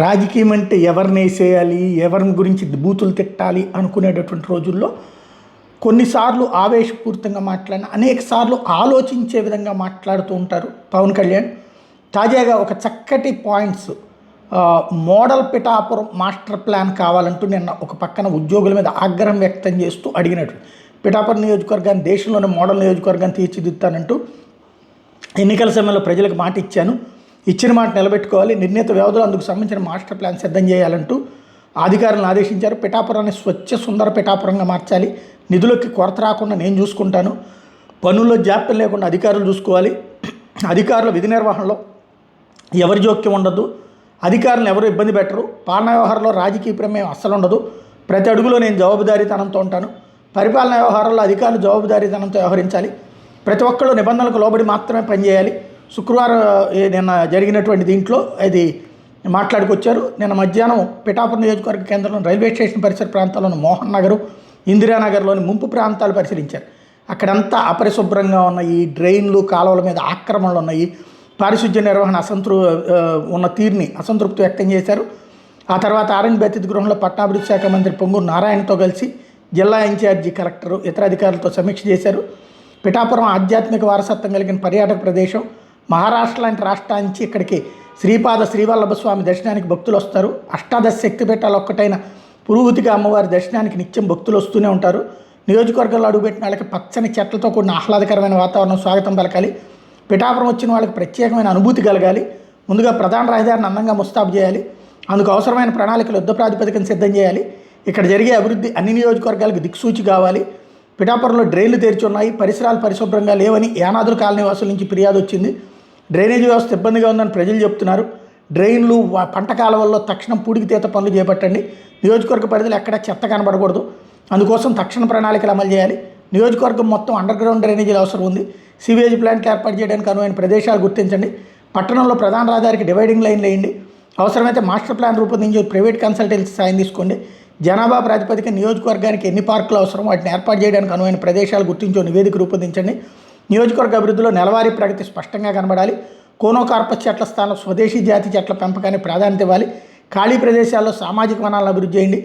రాజకీయం అంటే ఎవరిని వేసేయాలి, ఎవరిని గురించి బూతులు తిట్టాలి అనుకునేటటువంటి రోజుల్లో కొన్నిసార్లు ఆవేశపూరితంగా మాట్లాడిన అనేక సార్లు ఆలోచించే విధంగా మాట్లాడుతూ ఉంటారు పవన్ కళ్యాణ్. తాజాగా ఒక చక్కటి points model Pithapuram master plan కావాలంటూ నిన్న ఒక పక్కన ఉద్యోగుల మీద ఆగ్రహం వ్యక్తం చేస్తూ అడిగినట్టు పిఠాపురం నియోజకవర్గాన్ని దేశంలోనే మోడల్ నియోజకవర్గాన్ని తీర్చిదిద్దుతానంటూ ఎన్నికల సమయంలో ప్రజలకు మాట ఇచ్చాను, ఇచ్చిన మాట నిలబెట్టుకోవాలి, నిర్ణీత వ్యవధిలో అందుకు సంబంధించిన మాస్టర్ ప్లాన్ సిద్ధం చేయాలంటూ అధికారులను ఆదేశించారు. పిఠాపురాన్ని స్వచ్ఛ సుందర పిఠాపురంగా మార్చాలి, నిధులకి కొరత రాకుండా నేను చూసుకుంటాను, పనుల్లో జాప్యం లేకుండా అధికారులు చూసుకోవాలి, అధికారుల విధి నిర్వహణలో ఎవరి జోక్యం ఉండదు, అధికారులను ఎవరు ఇబ్బంది పెట్టరు, పాలనా వ్యవహారంలో రాజకీయ ప్రమేయం అస్సలు ఉండదు, ప్రతి అడుగులో నేను జవాబుదారీతనంతో ఉంటాను, పరిపాలనా వ్యవహారాల్లో అధికారులు జవాబుదారీతనంతో వ్యవహరించాలి, ప్రతి ఒక్కళ్ళు నిబంధనలకు లోబడి మాత్రమే పనిచేయాలి. శుక్రవారం నిన్న జరిగినటువంటి దీంట్లో అది మాట్లాడుకొచ్చారు. నిన్న మధ్యాహ్నం పిఠాపురం నియోజకవర్గ కేంద్రంలో రైల్వే స్టేషన్ పరిసర ప్రాంతాల్లోని మోహన్ నగర్, ఇందిరానగర్లోని ముంపు ప్రాంతాలు పరిశీలించారు. అక్కడంతా అపరిశుభ్రంగా ఉన్నాయి, డ్రైన్లు కాలువల మీద ఆక్రమణలు ఉన్నాయి, పారిశుధ్య నిర్వహణ ఉన్న తీరుని అసంతృప్తి వ్యక్తం చేశారు. ఆ తర్వాత ఆర్ఎండ్బి అతిథి గృహంలో పట్టణాభివృద్ధి శాఖ మంత్రి పొంగూరు నారాయణతో కలిసి జిల్లా ఇన్ఛార్జి కలెక్టరు ఇతర అధికారులతో సమీక్ష చేశారు. పిఠాపురం ఆధ్యాత్మిక వారసత్వం కలిగిన పర్యాటక ప్రదేశం. మహారాష్ట్ర లాంటి రాష్ట్రాల నుంచి ఇక్కడికి శ్రీపాద శ్రీవల్లభ స్వామి దర్శనానికి భక్తులు వస్తారు. అష్టాదశ శక్తిపీఠాలు ఒక్కటైన పురుహూతిక అమ్మవారి దర్శనానికి నిత్యం భక్తులు వస్తూనే ఉంటారు. నియోజకవర్గంలో అడుగుపెట్టిన వాళ్ళకి పచ్చని చెట్లతో కూడిన ఆహ్లాదకరమైన వాతావరణం స్వాగతం పలకాలి. పిఠాపురం వచ్చిన వాళ్ళకి ప్రత్యేకమైన అనుభూతి కలగాలి. ముందుగా ప్రధాన రహదారిని అందంగా ముస్తాబు చేయాలి. అందుకు అవసరమైన ప్రణాళికలు యుద్ధ ప్రాతిపదికన సిద్ధం చేయాలి. ఇక్కడ జరిగే అభివృద్ధి అన్ని నియోజకవర్గాలకు దిక్సూచి కావాలి. పిఠాపురంలో డ్రైన్లు తెరిచి ఉన్నాయి, పరిసరాలు పరిశుభ్రంగా లేవని యానాదుల కాలనీ వాసుల నుంచి ఫిర్యాదు వచ్చింది. డ్రైనేజీ వ్యవస్థ ఇబ్బందిగా ఉందని ప్రజలు చెప్తున్నారు. డ్రైన్లు పంట కాలువల్లో తక్షణం పూడికితీత పనులు చేపట్టండి. నియోజకవర్గ పరిధిలో ఎక్కడ చెత్త కనబడకూడదు, అందుకోసం తక్షణ ప్రణాళికలు అమలు చేయాలి. నియోజకవర్గం మొత్తం అండర్ గ్రౌండ్ డ్రైనేజీలు అవసరం ఉంది. సివేజ్ ప్లాంట్లు ఏర్పాటు చేయడానికి అనువైన ప్రదేశాలు గుర్తించండి. పట్టణంలో ప్రధాన రహదారికి డివైడింగ్ లైన్లు వేయండి. అవసరమైతే మాస్టర్ ప్లాన్ రూపొందించి ప్రైవేట్ కన్సల్టెన్సీ సాయం తీసుకోండి. జనాభా ప్రాతిపదిక నియోజకవర్గానికి ఎన్ని పార్కులు అవసరం, వాటిని ఏర్పాటు చేయడానికి అనువైన ప్రదేశాలు గుర్తించో నివేదిక రూపొందించండి. నియోజకవర్గ అభివృద్ధిలో నెలవారీ ప్రగతి స్పష్టంగా కనబడాలి. కోనోకార్పస్ చెట్ల స్థానం స్వదేశీ జాతి చెట్ల పెంపకానికి ప్రాధాన్యత ఇవ్వాలి. ఖాళీ ప్రదేశాల్లో సామాజిక వనాలను అభివృద్ధి చేయండి.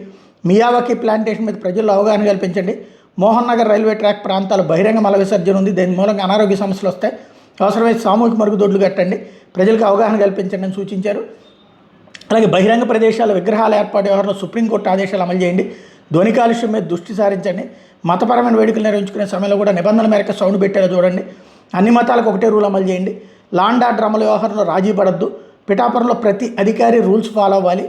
మియావాకీ ప్లాంటేషన్ మీద ప్రజల్లో అవగాహన కల్పించండి. మోహన్ నగర్ రైల్వే ట్రాక్ ప్రాంతాలు బహిరంగ మల విసర్జన ఉంది, దీని మూలంగా అనారోగ్య సమస్యలు వస్తాయి. అవసరమైతే సామూహిక మరుగుదొడ్లు కట్టండి, ప్రజలకు అవగాహన కల్పించండి అని సూచించారు. అలాగే బహిరంగ ప్రదేశాల విగ్రహాల ఏర్పాటు వ్యవహారంలో సుప్రీంకోర్టు ఆదేశాలు అమలు చేయండి. ధ్వని కాలుష్యం మీద దృష్టి సారించండి. మతపరమైన వేడుకలు నిర్వహించుకునే సమయంలో కూడా నిబంధనల మేరకు సౌండ్ పెట్టేలా చూడండి. అన్ని మతాలకు ఒకటే రూల్ అమలు చేయండి. లా అండ్ ఆర్డర్ అమలు వ్యవహారంలో రాజీ పడద్దు. పిఠాపురంలో ప్రతి అధికారి రూల్స్ ఫాలో అవ్వాలి.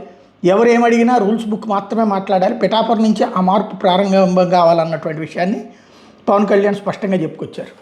ఎవరు ఏమడిగినా రూల్స్ బుక్ మాత్రమే మాట్లాడాలి. పిఠాపురం నుంచి ఆ మార్పు ప్రారంభం కావాలన్నటువంటి విషయాన్ని పవన్ కళ్యాణ్ స్పష్టంగా చెప్పుకొచ్చారు.